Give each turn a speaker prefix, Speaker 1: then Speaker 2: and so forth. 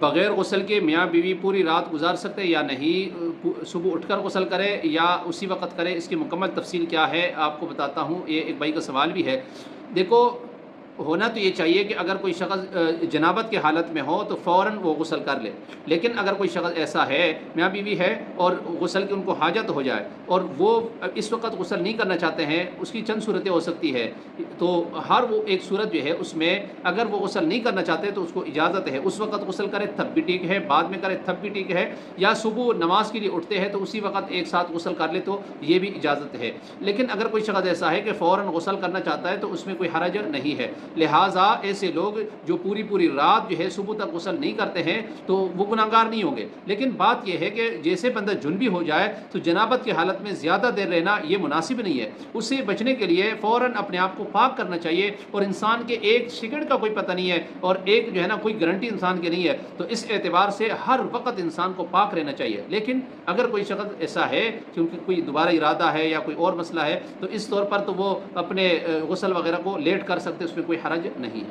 Speaker 1: بغیر غسل کے میاں بیوی پوری رات گزار سکتے یا نہیں؟ صبح اٹھ کر غسل کرے یا اسی وقت کرے، اس کی مکمل تفصیل کیا ہے آپ کو بتاتا ہوں۔ یہ ایک بھائی کا سوال بھی ہے۔ دیکھو، ہونا تو یہ چاہیے کہ اگر کوئی شخص جنابت کی حالت میں ہو تو فوراً وہ غسل کر لے، لیکن اگر کوئی شخص ایسا ہے، میاں بیوی ہے، اور غسل کی ان کو حاجت ہو جائے اور وہ اس وقت غسل نہیں کرنا چاہتے ہیں، اس کی چند صورتیں ہو سکتی ہے، تو ہر وہ ایک صورت جو ہے اس میں اگر وہ غسل نہیں کرنا چاہتے تو اس کو اجازت ہے اس وقت غسل کرے تب بھی ٹھیک ہے، بعد میں کرے تب بھی ٹھیک ہے، یا صبح نماز کے لیے اٹھتے ہیں تو اسی وقت ایک ساتھ غسل کر لے تو یہ بھی اجازت ہے۔ لیکن اگر کوئی شخص ایسا ہے کہ فوراً غسل کرنا چاہتا ہے تو اس میں کوئی حرج نہیں ہے۔ لہٰذا ایسے لوگ جو پوری رات جو ہے صبح تک غسل نہیں کرتے ہیں تو وہ گناہگار نہیں ہوں گے، لیکن بات یہ ہے کہ جیسے بندہ جنبی ہو جائے تو جنابت کی حالت میں زیادہ دیر رہنا یہ مناسب نہیں ہے۔ اس سے بچنے کے لیے فوراً اپنے آپ کو پاک کرنا چاہیے، اور انسان کے ایک سیکنڈ کا کوئی پتہ نہیں ہے اور ایک جو ہے نا کوئی گارنٹی انسان کی نہیں ہے، تو اس اعتبار سے ہر وقت انسان کو پاک رہنا چاہیے۔ لیکن اگر کوئی شخص ایسا ہے کیونکہ کوئی دوبارہ ارادہ ہے یا کوئی اور مسئلہ ہے تو اس طور پر تو وہ اپنے غسل وغیرہ کو لیٹ کر سکتے، اس میں کوئی حرج نہیں ہے۔